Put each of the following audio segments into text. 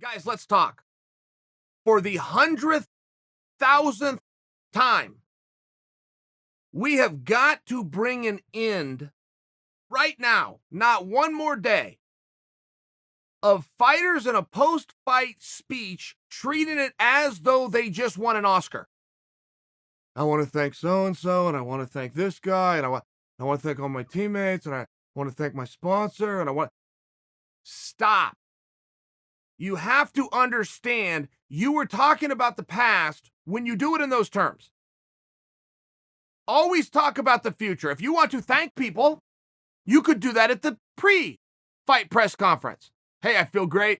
Guys, let's talk. For the 100th, 1000th time, we have got to bring an end right now, not one more day, of fighters in a post-fight speech treating it as though they just won an Oscar. I want to thank so-and-so, and I want to thank this guy, and I want to thank all my teammates, and I want to thank my sponsor, and I want... Stop. You have to understand you were talking about the past when you do it in those terms. Always talk about the future. If you want to thank people, you could do that at the pre-fight press conference. Hey, I feel great.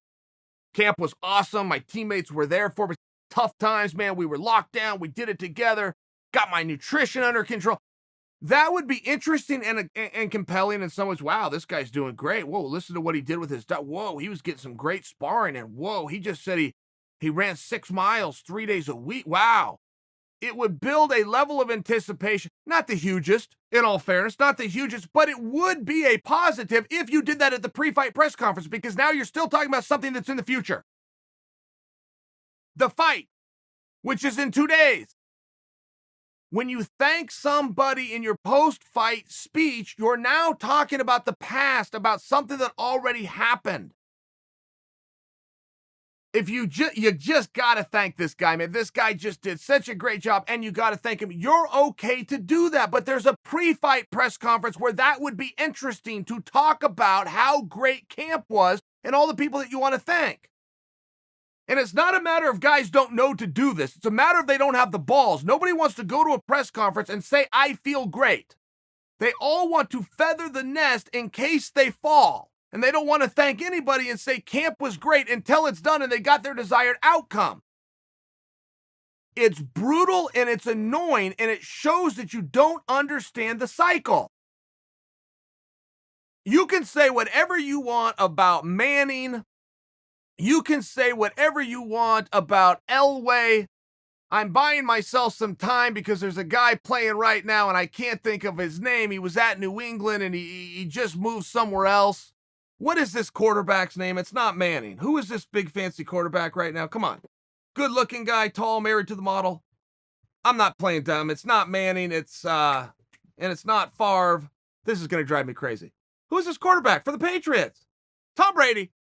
Camp was awesome. My teammates were there for me. Tough times, man. We were locked down. We did it together. Got my nutrition under control. That would be interesting and compelling in some ways. Wow, this guy's doing great. Whoa, listen to what he did with his diet. Whoa, he was getting some great sparring. And whoa, he just said he ran 6 miles 3 days a week. Wow. It would build a level of anticipation. Not the hugest, in all fairness, not the hugest, but it would be a positive if you did that at the pre-fight press conference, because now you're still talking about something that's in the future. The fight, which is in 2 days. When you thank somebody in your post-fight speech, you're now talking about the past, about something that already happened. If you just got to thank this guy, man. This guy just did such a great job, and you got to thank him. You're okay to do that, but there's a pre-fight press conference where that would be interesting to talk about how great camp was and all the people that you want to thank. And it's not a matter of guys don't know to do this. It's a matter of they don't have the balls. Nobody wants to go to a press conference and say, I feel great. They all want to feather the nest in case they fall. And they don't want to thank anybody and say camp was great until it's done and they got their desired outcome. It's brutal and it's annoying, and it shows that you don't understand the cycle. You can say whatever you want about Manning. You can say whatever you want about Elway. I'm buying myself some time because there's a guy playing right now and I can't think of his name. He was at New England and he just moved somewhere else. What is this quarterback's name? It's not Manning. Who is this big fancy quarterback right now? Come on. Good looking guy, tall, married to the model. I'm not playing dumb. It's not Manning. And it's not Favre. This is going to drive me crazy. Who is this quarterback for the Patriots? Tom Brady.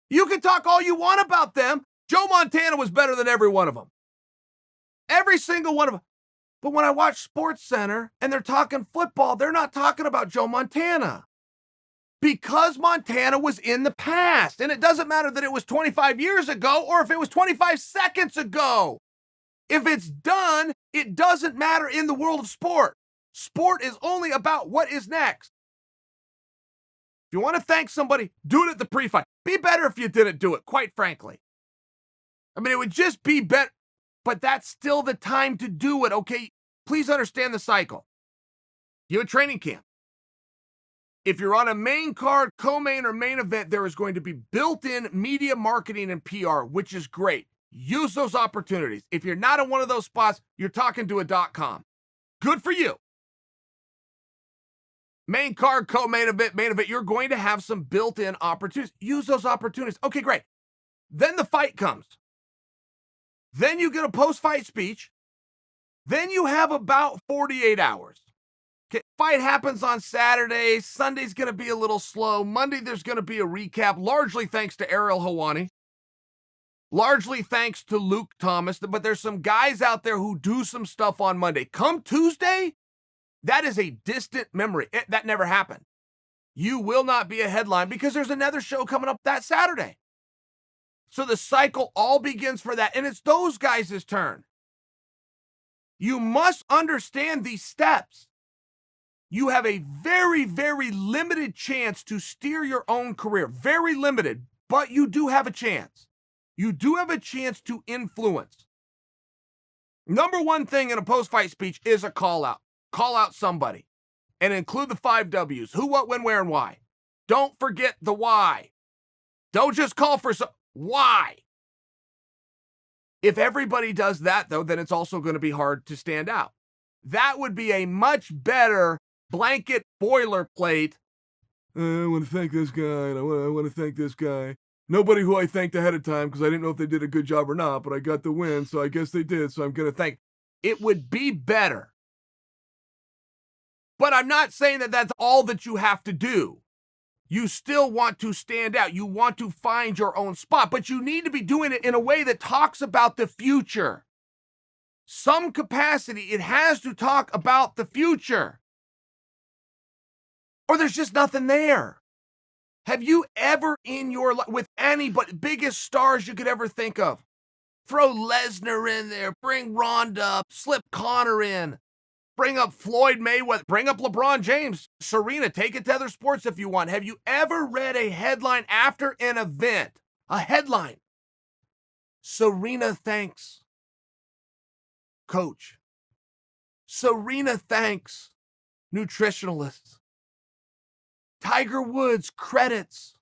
You can talk all you want about them. Joe Montana was better than every one of them. Every single one of them. But when I watch SportsCenter and they're talking football, they're not talking about Joe Montana. Because Montana was in the past. And it doesn't matter that it was 25 years ago or if it was 25 seconds ago. If it's done, it doesn't matter in the world of sport. Sport is only about what is next. If you want to thank somebody, do it at the pre-fight. Be better if you didn't do it, quite frankly. I mean, it would just be better, but that's still the time to do it, okay? Please understand the cycle. You have a training camp. If you're on a main card, co-main, or main event, there is going to be built-in media marketing and PR, which is great. Use those opportunities. If you're not in one of those spots, you're talking to a .com. Good for you. Main card, co-main event, main event, you're going to have some built-in opportunities. Use those opportunities. Okay, great. Then the fight comes. Then you get a post-fight speech. Then you have about 48 hours. Okay, fight happens on Saturday. Sunday's going to be a little slow. Monday, there's going to be a recap, largely thanks to Ariel Helwani. Largely thanks to Luke Thomas. But there's some guys out there who do some stuff on Monday. Come Tuesday, that is a distant memory. That never happened. You will not be a headline because there's another show coming up that Saturday. So the cycle all begins for that, and it's those guys' turn. You must understand these steps. You have a very, very limited chance to steer your own career. Very limited, but you do have a chance. You do have a chance to influence. Number one thing in a post-fight speech is a call-out. Call out somebody and include the 5 W's. Who, what, when, where, and why. Don't forget the why. Don't just call for why. If everybody does that, though, then it's also going to be hard to stand out. That would be a much better blanket boilerplate. I want to thank this guy, and I want to thank this guy. nobody who I thanked ahead of time because I didn't know if they did a good job or not, but I got the win, so I guess they did, so I'm going to thank. It would be better. But I'm not saying that that's all that you have to do. You still want to stand out. You want to find your own spot, but you need to be doing it in a way that talks about the future. Some capacity, it has to talk about the future. Or there's just nothing there. Have you ever in your life, with anybody, biggest stars you could ever think of, throw Lesnar in there, bring Ronda up, slip Connor in, bring up Floyd Mayweather, bring up LeBron James, Serena, take it to other sports if you want. Have you ever read a headline after an event? A headline. Serena thanks coach. Serena thanks nutritionalists. Tiger Woods credits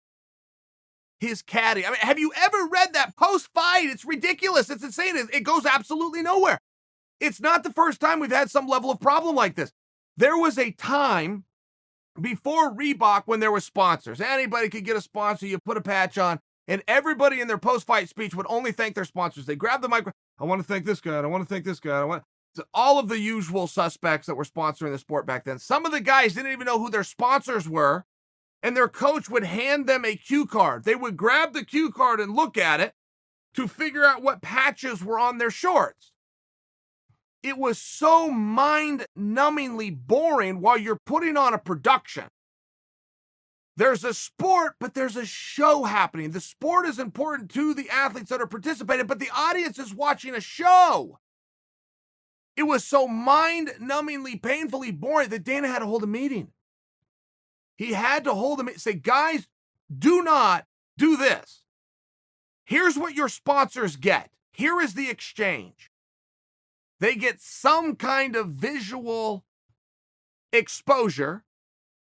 his caddy. I mean, have you ever read that post-fight? It's ridiculous. It's insane. It goes absolutely nowhere. It's not the first time we've had some level of problem like this. There was a time before Reebok when there were sponsors. Anybody could get a sponsor. You put a patch on, and everybody in their post-fight speech would only thank their sponsors. They grab the microphone. I want to thank this guy. I want to thank this guy. All of the usual suspects that were sponsoring the sport back then. Some of the guys didn't even know who their sponsors were, and their coach would hand them a cue card. They would grab the cue card and look at it to figure out what patches were on their shorts. It was so mind-numbingly boring while you're putting on a production. There's a sport, but there's a show happening. The sport is important to the athletes that are participating, but the audience is watching a show. It was so mind-numbingly, painfully boring that Dana had to hold a meeting. He had to hold a meeting, say, guys, do not do this. Here's what your sponsors get. Here is the exchange. They get some kind of visual exposure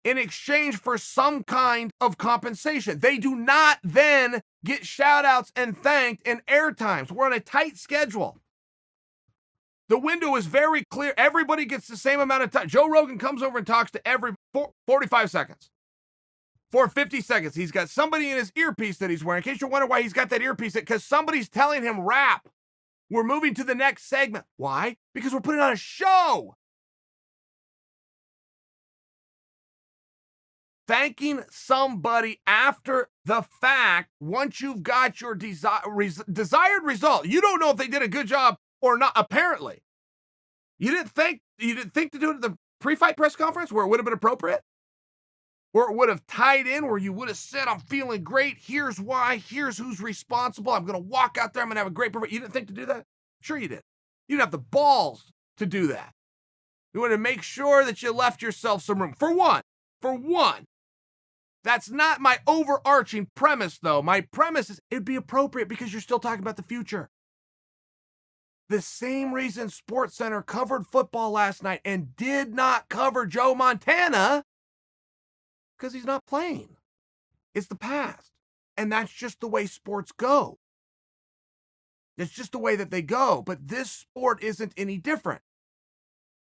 in exchange for some kind of compensation. They do not then get shout outs and thanked and airtimes. We're on a tight schedule. The window is very clear. Everybody gets the same amount of time. Joe Rogan comes over and talks to every 45 seconds. For 50 seconds, he's got somebody in his earpiece that he's wearing. In case you're wondering why he's got that earpiece, because somebody's telling him rap. We're moving to the next segment. Why? Because we're putting on a show. Thanking somebody after the fact, once you've got your desired result, you don't know if they did a good job or not, apparently. You didn't think to do it at the pre-fight press conference where it would have been appropriate? Where it would have tied in, where you would have said, I'm feeling great, here's why, here's who's responsible, I'm going to walk out there, I'm going to have a great performance. You didn't think to do that? Sure you did. You didn't have the balls to do that. You wanted to make sure that you left yourself some room. For one. That's not my overarching premise, though. My premise is it'd be appropriate because you're still talking about the future. The same reason SportsCenter covered football last night and did not cover Joe Montana, because he's not playing. It's the past. And that's just the way sports go. It's just the way that they go. But this sport isn't any different.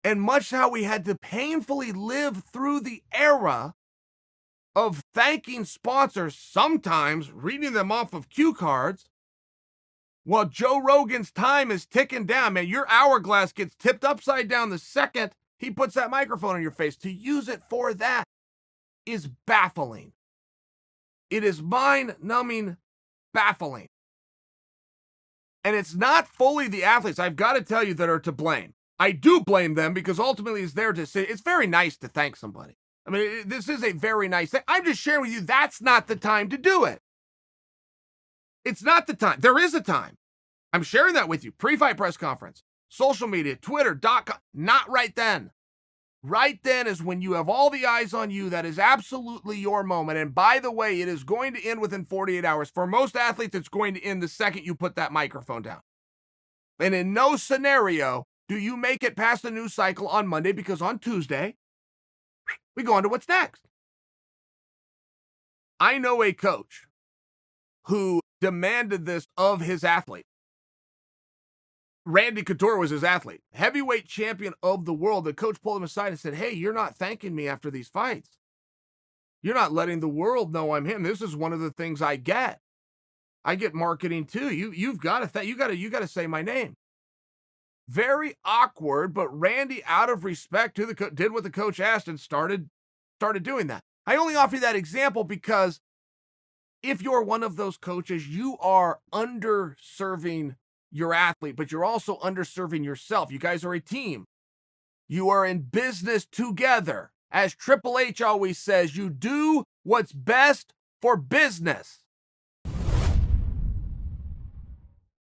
And much how we had to painfully live through the era of thanking sponsors, sometimes reading them off of cue cards, while Joe Rogan's time is ticking down. Man, your hourglass gets tipped upside down the second he puts that microphone in your face. To use it for that is baffling. It is mind-numbing baffling. And it's not fully the athletes, I've got to tell you, that are to blame. I do blame them because ultimately it's there to say, it's very nice to thank somebody. I mean, this is a very nice thing. I'm just sharing with you, that's not the time to do it. It's not the time. There is a time. I'm sharing that with you. Pre-fight press conference, social media, Twitter.com. Not right then. Right then is when you have all the eyes on you. That is absolutely your moment. And by the way, it is going to end within 48 hours. For most athletes, it's going to end the second you put that microphone down. And in no scenario do you make it past the news cycle on Monday, because on Tuesday, we go on to what's next. I know a coach who demanded this of his athlete. Randy Couture was his athlete, heavyweight champion of the world. The coach pulled him aside and said, hey, you're not thanking me after these fights. You're not letting the world know I'm him. This is one of the things I get. I get marketing too. You've got to you got to say my name. Very awkward, but Randy, out of respect to did what the coach asked and started doing that. I only offer you that example because if you're one of those coaches, you are underserving your athlete, but you're also underserving yourself. You guys are a team. You are in business together. As Triple H always says, you do what's best for business.